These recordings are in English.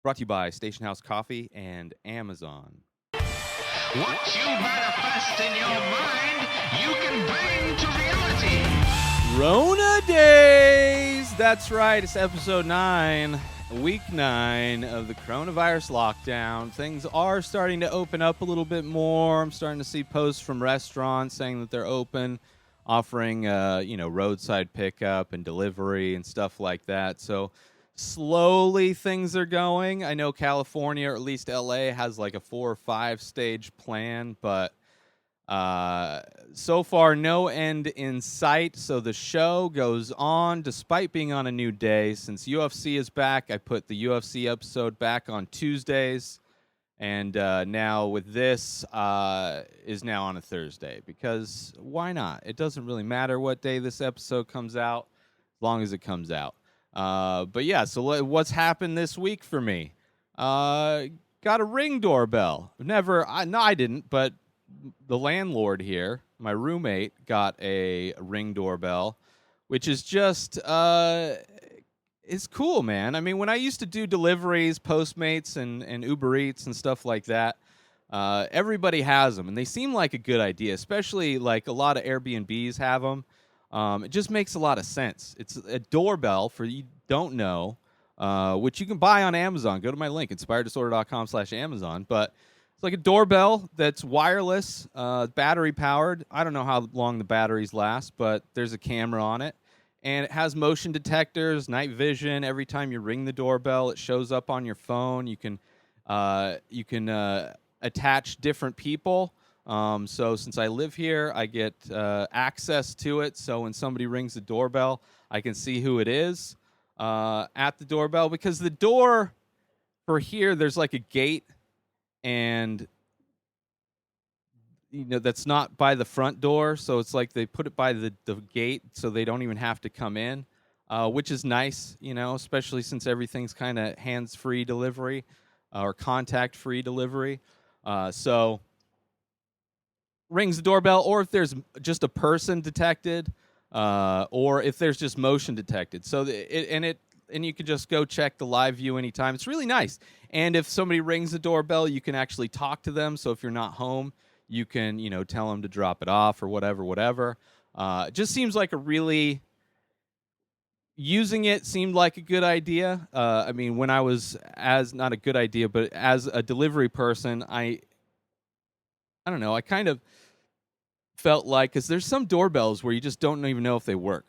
Brought to you by Station House Coffee and Amazon. What you manifest in your mind, you can bring to reality. Rona Dayz! That's right, it's episode 9, week 9 of the coronavirus lockdown. Things are starting to open up a little bit more. I'm starting to see posts from restaurants saying that they're open, offering, roadside pickup and delivery and stuff like that. So slowly things are going. I know California, or at least LA, has like a 4 or 5 stage plan, but so far no end in sight. So the show goes on despite being on a new day. Since UFC is back, I put the UFC episode back on Tuesdays, and now with this is now on a Thursday, because why not? It doesn't really matter what day this episode comes out as long as it comes out. But yeah, so what's happened this week for me? Got a Ring doorbell. I didn't, but the landlord here, my roommate, got a Ring doorbell, which is just it's cool, man. I mean, when I used to do deliveries, Postmates and Uber Eats and stuff like that, everybody has them, and they seem like a good idea, especially like a lot of Airbnbs have them. It just makes a lot of sense. It's a doorbell, for you don't know, which you can buy on Amazon. Go to my link, inspireddisorder.com/Amazon. But it's like a doorbell that's wireless, battery powered. I don't know how long the batteries last, but there's a camera on it. And it has motion detectors, night vision. Every time you ring the doorbell, it shows up on your phone. You can attach different people. So since I live here, I get access to it. So when somebody rings the doorbell, I can see who it is at the doorbell. Because the door for here, there's like a gate, and that's not by the front door. So it's like they put it by the gate, so they don't even have to come in, which is nice, especially since everything's kind of hands-free delivery or contact-free delivery. So rings the doorbell, or if there's just a person detected, or if there's just motion detected. So and you can just go check the live view anytime. It's really nice. And if somebody rings the doorbell, you can actually talk to them. So if you're not home, you can tell them to drop it off or whatever. It just seems like using it seemed like a good idea. I mean, when I was not a good idea, but as a delivery person, I don't know, I kind of felt like, because there's some doorbells where you just don't even know if they work.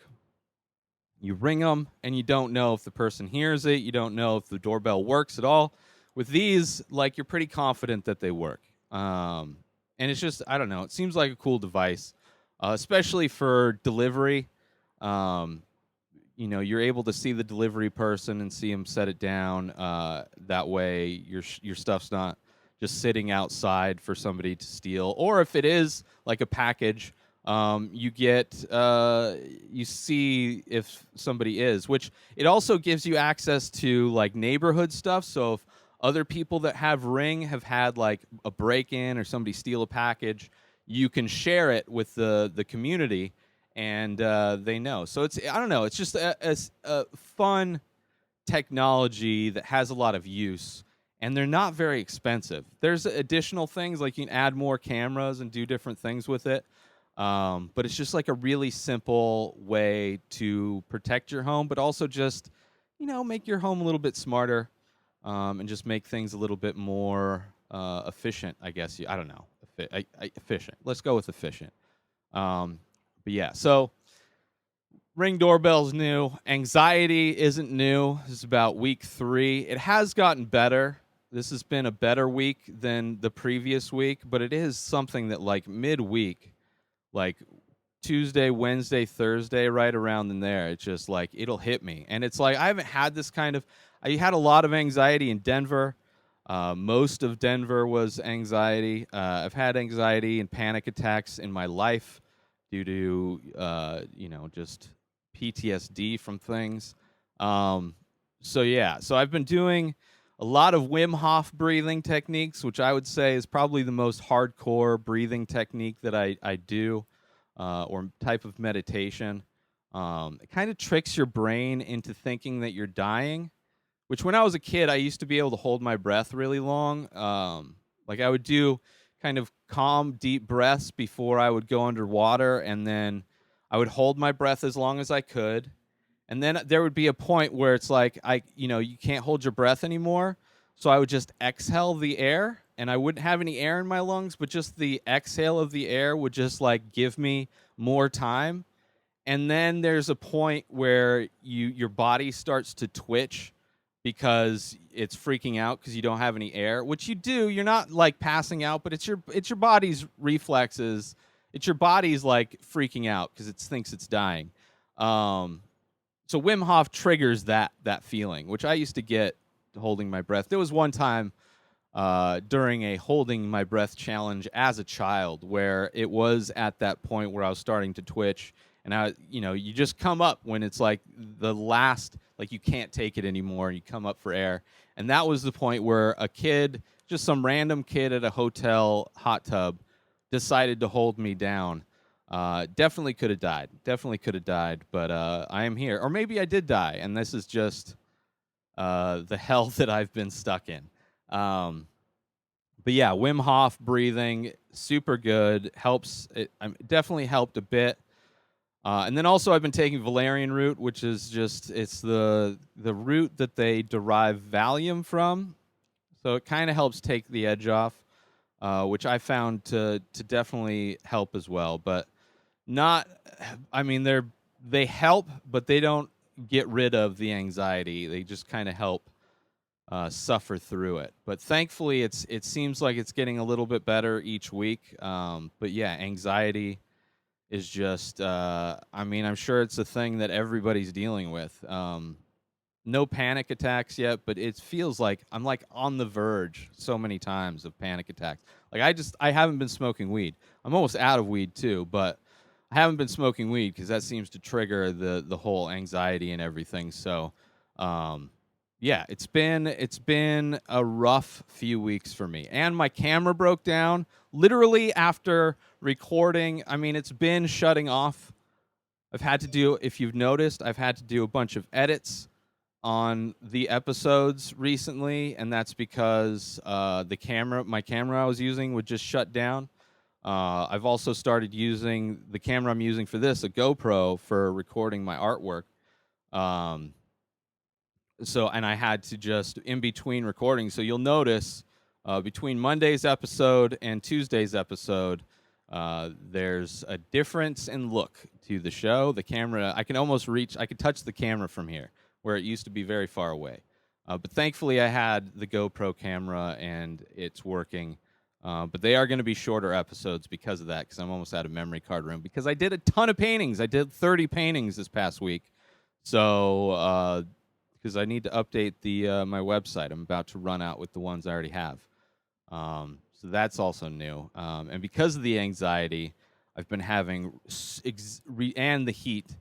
You ring them, and you don't know if the person hears it. You don't know if the doorbell works at all. With these, like, you're pretty confident that they work. And it's just, I don't know, it seems like a cool device, especially for delivery. You're able to see the delivery person and see them set it down. That way, your stuff's not just sitting outside for somebody to steal. Or if it is like a package, you see if somebody is, which it also gives you access to like neighborhood stuff. So if other people that have Ring have had like a break-in or somebody steal a package, you can share it with the community, and they know. So it's just a fun technology that has a lot of use. And they're not very expensive. There's additional things, like you can add more cameras and do different things with it. But it's just like a really simple way to protect your home, but also just, make your home a little bit smarter, and just make things a little bit more efficient, I guess. I don't know. Efficient. Let's go with efficient. But yeah, so Ring doorbell's new. Anxiety isn't new. This is about week 3. It has gotten better. This has been a better week than the previous week, but it is something that, like, midweek, like Tuesday, Wednesday, Thursday, right around in there, it's just like it'll hit me. And it's like I haven't had this kind of – I had a lot of anxiety in Denver. Most of Denver was anxiety. I've had anxiety and panic attacks in my life due to, just PTSD from things. So I've been doing – a lot of Wim Hof breathing techniques, which I would say is probably the most hardcore breathing technique that I do, or type of meditation. It kind of tricks your brain into thinking that you're dying, which when I was a kid, I used to be able to hold my breath really long. Like I would do kind of calm, deep breaths before I would go underwater, and then I would hold my breath as long as I could. And then there would be a point where it's like you can't hold your breath anymore. So I would just exhale the air, and I wouldn't have any air in my lungs, but just the exhale of the air would just like give me more time. And then there's a point where your body starts to twitch because it's freaking out because you don't have any air, which you do. You're not like passing out, but it's your body's reflexes. It's your body's like freaking out because it thinks it's dying. So Wim Hof triggers that feeling, which I used to get holding my breath. There was one time during a holding my breath challenge as a child where it was at that point where I was starting to twitch. And you just come up when it's like the last, like you can't take it anymore, and you come up for air. And that was the point where a kid, just some random kid at a hotel hot tub, decided to hold me down. Definitely could have died. But I am here. Or maybe I did die, and this is just the hell that I've been stuck in. But yeah, Wim Hof breathing, super good. Definitely helped a bit. And then also I've been taking valerian root, which is it's the root that they derive Valium from. So it kind of helps take the edge off, which I found to definitely help as well. But they help, but they don't get rid of the anxiety. They just kind of help suffer through it. But thankfully it seems like it's getting a little bit better each week. But yeah, anxiety is just, I'm sure it's a thing that everybody's dealing with. No panic attacks yet, but it feels like I'm like on the verge so many times of panic attacks. Like I haven't been smoking weed. I'm almost out of weed too, but I haven't been smoking weed because that seems to trigger the whole anxiety and everything. So, yeah, it's been a rough few weeks for me. And my camera broke down literally after recording. It's been shutting off. If you've noticed, I've had to do a bunch of edits on the episodes recently, and that's because my camera I was using would just shut down. I've also started using the camera I'm using for this, a GoPro, for recording my artwork. And I had to just, in between recordings, so you'll notice between Monday's episode and Tuesday's episode, there's a difference in look to the show. The camera, I could touch the camera from here, where it used to be very far away. But thankfully I had the GoPro camera and it's working. But they are going to be shorter episodes because of that, because I'm almost out of memory card room, because I did a ton of paintings. I did 30 paintings this past week. So, because I need to update my website. I'm about to run out with the ones I already have. So that's also new. And because of the anxiety, I've been having, and the heat,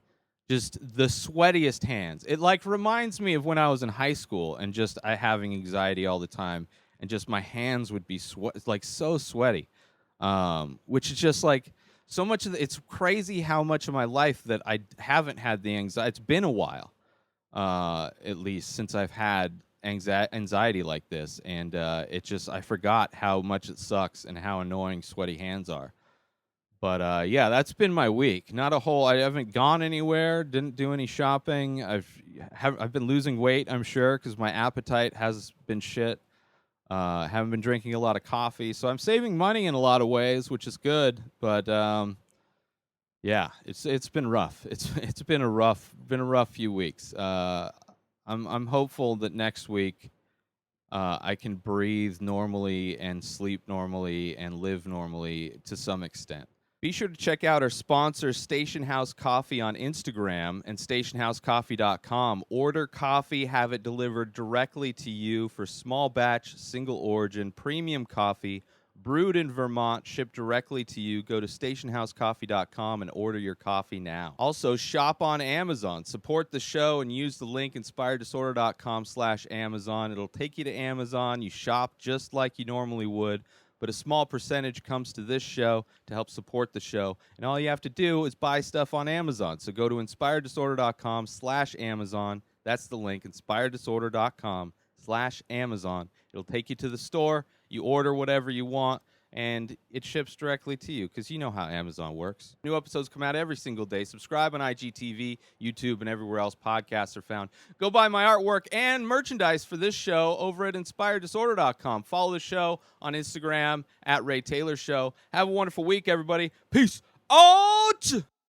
just the sweatiest hands. It like reminds me of when I was in high school and just having anxiety all the time. And just my hands would be like so sweaty, which is just like so much of it's crazy how much of my life that I haven't had the anxiety. It's been a while, at least, since I've had anxiety like this. And I forgot how much it sucks and how annoying sweaty hands are. But yeah, that's been my week. I haven't gone anywhere, didn't do any shopping. I've been losing weight, I'm sure, because my appetite has been shit. Haven't been drinking a lot of coffee, so I'm saving money in a lot of ways, which is good. But yeah, it's been rough. It's been a rough few weeks. I'm hopeful that next week I can breathe normally and sleep normally and live normally to some extent. Be sure to check out our sponsor, Station House Coffee, on Instagram and stationhousecoffee.com. Order coffee, have it delivered directly to you for small batch, single origin, premium coffee, brewed in Vermont, shipped directly to you. Go to stationhousecoffee.com and order your coffee now. Also, shop on Amazon. Support the show and use the link inspireddisorder.com/Amazon. It'll take you to Amazon. You shop just like you normally would, but a small percentage comes to this show to help support the show. And all you have to do is buy stuff on Amazon. So go to inspireddisorder.com/Amazon. That's the link, inspireddisorder.com/Amazon. It'll take you to the store. You order whatever you want, and it ships directly to you because you know how Amazon works. New episodes come out every single day. Subscribe on IGTV, YouTube, and everywhere else podcasts are found. Go buy my artwork and merchandise for this show over at inspireddisorder.com. Follow the show on Instagram at Ray Taylor Show. Have a wonderful week, everybody. Peace out!